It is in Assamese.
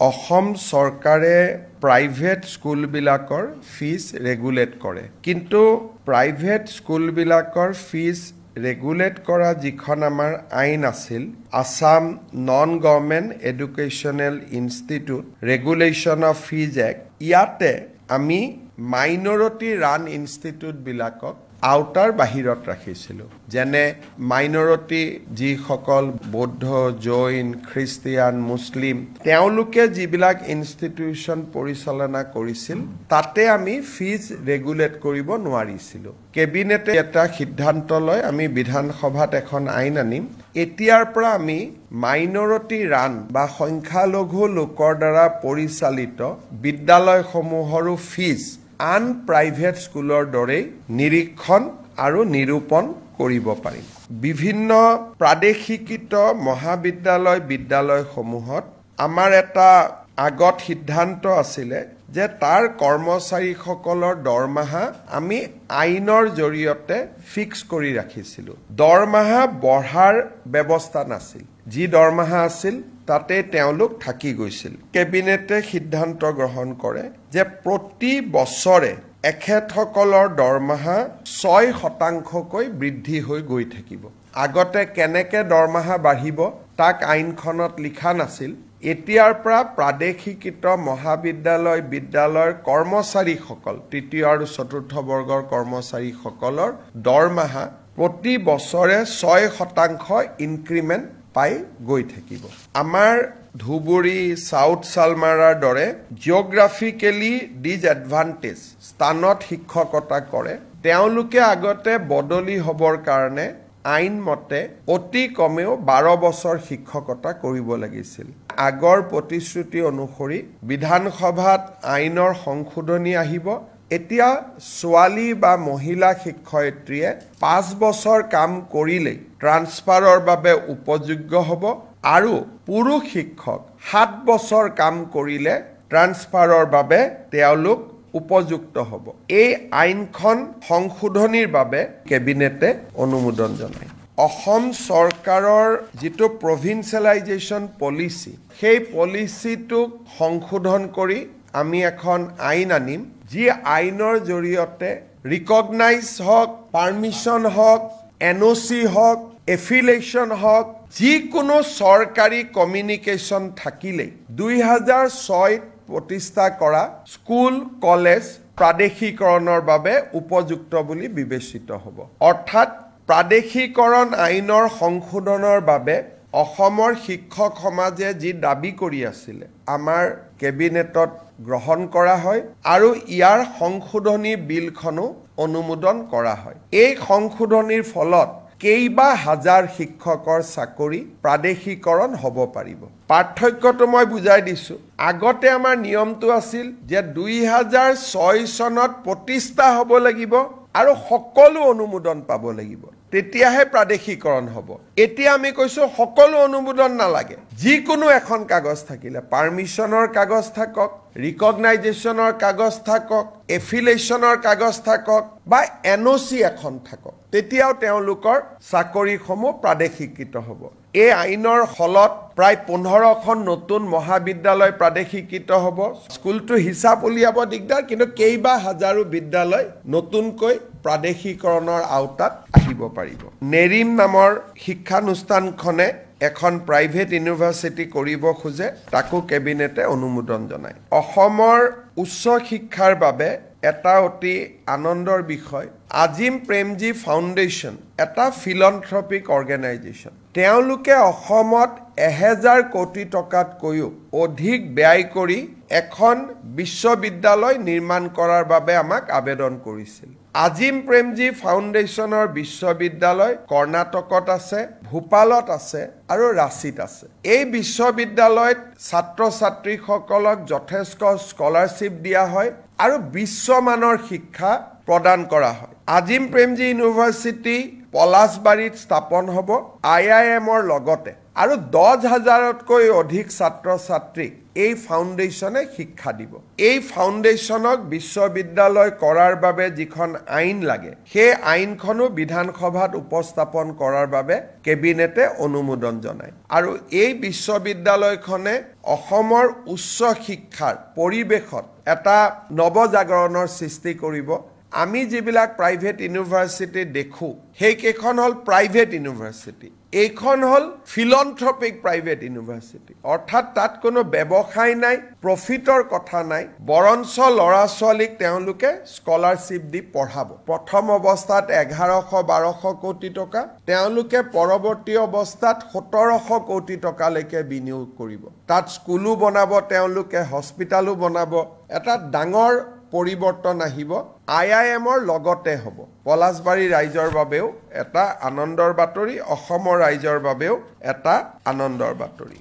অসম চৰকাৰে প্ৰাইভেট স্কুলবিলাকৰ ফিজ ৰেগুলেট কৰে কিন্তু প্ৰাইভেট স্কুলবিলাকৰ ফিজ ৰেগুলেট কৰা যিখন আমাৰ আইন আছিল Assam non government educational institute regulation of fees act ইয়াতে আমি মাইনৰিটি ৰান ইনষ্টিটিউটবিলাকক আউটাৰ বাহিৰত ৰাখিছিলোঁ যেনে মাইনৰিটি যিসকল বৌদ্ধ জৈন খ্ৰীষ্টিয়ান মুছলিম তেওঁলোকে যিবিলাক ইনষ্টিটিউশ্যন পৰিচালনা কৰিছিল তাতে আমি ফিজ ৰেগুলেট কৰিব নোৱাৰিছিলোঁ কেবিনেটে এটা সিদ্ধান্ত লয় আমি বিধানসভাত এখন আইন আনিম এতিয়াৰ পৰা আমি মাইনৰিটি ৰান বা সংখ্যালঘু লোকৰ দ্বাৰা পৰিচালিত বিদ্যালয়সমূহৰো ফিজ আন প্ৰাইভেট স্কুলৰ দৰে নিৰীক্ষণ আৰু নিৰূপণ কৰিব পাৰিম বিভিন্ন প্ৰাদেশিকৃত মহাবিদ্যালয় বিদ্যালয়সমূহত আমাৰ এটা আগত সিদ্ধান্ত আছিলে যে তাৰ কৰ্মচাৰীসকলৰ দৰমহা আমি আইনৰ জৰিয়তে ফিক্স কৰি ৰাখিছিলোঁ দৰমহা বঢ়াৰ ব্যৱস্থা নাছিল যি দৰমহা আছিল তাতে তেওঁলোক থাকি গৈছিল কেবিনেটে সিদ্ধান্ত গ্ৰহণ কৰে যে প্ৰতি বছৰে এখেতসকলৰ দৰমহা 6% বৃদ্ধি হৈ গৈ থাকিব আগতে কেনেকে দৰমহা বাঢ়িব তাক আইনখনত লিখা নাছিল এতিয়াৰ পৰা প্ৰাদেশিকৃত মহাবিদ্যালয় বিদ্যালয়ৰ কৰ্মচাৰীসকল তৃতীয় আৰু চতুৰ্থ বৰ্গৰ কৰ্মচাৰীসকলৰ দৰমহা প্ৰতি বছৰে 6% ইনক্ৰিমেণ্ট পাই গৈ থাকিব আমাৰ ধুবুৰী সাউথ সালমাৰাৰ দৰে জিঅগ্ৰাফিকেলি ডিসএডভান্টেজ স্থানত শিক্ষকতা কৰে তেওঁলোকে আগতে বদলি হবৰ কাৰণে আইন মতে অতি কমেও 12 বছৰ শিক্ষকতা কৰিব লাগিছিল আগৰ প্ৰতিশ্ৰুতি অনুসৰি বিধানসভাত আইনৰ সংশোধনী আহিব এতিয়া ছোৱালী বা মহিলা শিক্ষয়িত্ৰীয়ে 5 বছৰ কাম কৰিলে ট্ৰান্সফাৰৰ বাবে উপযোগ্য হ'ব আৰু পুৰুষ শিক্ষক 7 বছৰ কাম কৰিলে ট্ৰান্সফাৰৰ বাবে তেওঁলোক উপযুক্ত হ'ব এই আইনখন সংশোধনীৰ বাবে কেবিনেটে অনুমোদন জনায় অসম চৰকাৰৰ যেটো প্ৰভিন্সিয়েলাইজেশ্যন পলিচি সেই পলিচিটোক সংশোধন কৰি আমি এখন আইন আনিম যি আইনৰ জৰিয়তে ৰিকগনাইজ হওক পাৰমিশন হওক এনঅচি হওক এফিলিয়েশ্যন হওক যিকোনো চৰকাৰী কমিউনিকেশ্যন থাকিলে 2006 প্ৰতিষ্ঠা কৰা স্কুল কলেজ প্ৰাদেশিকৰণৰ বাবে উপযুক্ত বুলি বিবেচিত হ'ব অৰ্থাৎ প্ৰাদেশিকৰণ আইনৰ সংশোধনৰ বাবে অসমৰ শিক্ষক সমাজে যি দাবী কৰি আছিল আমাৰ কেবিনেটত গ্ৰহণ কৰা হয় আৰু ইয়াৰ সংশোধনী বিলখনো অনুমোদন কৰা হয় এই সংশোধনীৰ ফলত কেইবা হাজাৰ শিক্ষকৰ চাকৰি প্ৰাদেশিকৰণ হ'ব পাৰিব পাৰ্থক্যটো মই বুজাই দিছো আগতে আমাৰ নিয়মটো আছিল যে 2006 চনত প্ৰতিষ্ঠা হ'ব লাগিব আৰু সকলো অনুমোদন পাব লাগিব তেতিয়াহে প্ৰাদেশিকৰণ হ'ব এতিয়া আমি কৈছো সকলো অনুমোদন নালাগে যিকোনো এখন কাগজ থাকিলে পাৰমিশনৰ কাগজ থাকক ৰিকগনাইজেশ্যনৰ কাগজ থাকক এফিলিয়েশ্যনৰ কাগজ থাকক বা এনঅচি এখন থাকক তেতিয়াও তেওঁলোকৰ চাকৰিসমূহ প্ৰাদেশিকৃত হ'ব এই আইনৰ ফলত প্ৰায় 15খন নতুন মহাবিদ্যালয় প্ৰাদেশিকৃত হ'ব স্কুলটো হিচাপ উলিয়াব দিগদাৰ কিন্তু কেইবা হাজাৰো বিদ্যালয় নতুনকৈ প্ৰাদেশিকৰণৰ আওতাত আহিব পাৰিব নেৰিম নামৰ শিক্ষানুষ্ঠানখনে এখন প্ৰাইভেট ইউনিভাৰ্চিটি কৰিব খোজে তাকো কেবিনেটে অনুমোদন জনায় অসমৰ উচ্চ শিক্ষাৰ বাবে এটা অতি আনন্দৰ বিষয় আজিম প্ৰেমজী ফাউণ্ডেশ্যন এটা ফিলন্থ্ৰপিক অৰ্গেনাইজেশ্যন তেওঁলোকে অসমত 1000 কোটি টকাতকৈও অধিক ব্যয় কৰি এখন বিশ্ববিদ্যালয় নিৰ্মাণ কৰাৰ বাবে আমাক আবেদন কৰিছিল আজিম প্ৰেমজী ফাউণ্ডেশ্যনৰ বিশ্ববিদ্যালয় কৰ্ণাটকত আছে ভূপালত আছে আৰু ৰাঁচীত আছে এই বিশ্ববিদ্যালয়ত ছাত্ৰ ছাত্ৰীসকলক যথেষ্ট স্কলাৰশ্বিপ দিয়া হয় আৰু বিশ্বমানৰ শিক্ষা প্ৰদান কৰা হয় আজিম প্ৰেমজী ইউনিভাৰ্চিটি পলাশবাৰীত স্থাপন হ'ব IIMৰ লগতে আৰু 10,000তকৈ অধিক ছাত্ৰ ছাত্ৰীক এই ফাউণ্ডেশ্যনে শিক্ষা দিব এই ফাউণ্ডেশ্যনক বিশ্ববিদ্যালয় কৰাৰ বাবে যিখন আইন লাগে সেই আইনখনো বিধানসভাত উপস্থাপন কৰাৰ বাবে কেবিনেটে অনুমোদন জনায় আৰু এই বিশ্ববিদ্যালয়খনে অসমৰ উচ্চ শিক্ষাৰ পৰিৱেশত এটা নৱজাগৰণৰ সৃষ্টি কৰিব আমি যিবিলাক প্ৰাইভেট ইউনিভাৰ্চিটি দেখো সেইকেইখন হ'ল প্ৰাইভেট ইউনিভাৰ্চিটি এইখন হ'ল ফিলন্থ্ৰপিক প্ৰাইভেট ইউনিভাৰ্চিটি অৰ্থাৎ তাত কোনো ব্যৱসায় নাই প্ৰফিটৰ কথা নাই বৰঞ্চ ল'ৰা ছোৱালীক তেওঁলোকে স্কলাৰশ্বিপ দি পঢ়াব প্ৰথম অৱস্থাত 1100-1200 কোটি টকা তেওঁলোকে পৰৱৰ্তী অৱস্থাত 1700 কোটি টকালৈকে বিনিয়োগ কৰিব তাত স্কুলো বনাব তেওঁলোকে হস্পিটালো বনাব এটা ডাঙৰ পৰিৱৰ্তন আহিব IIMৰ লগতে হ'ব পলাশবাৰী ৰাইজৰ বাবেও এটা আনন্দৰ বাতৰি অসমৰ ৰাইজৰ বাবেও এটা আনন্দৰ বাতৰি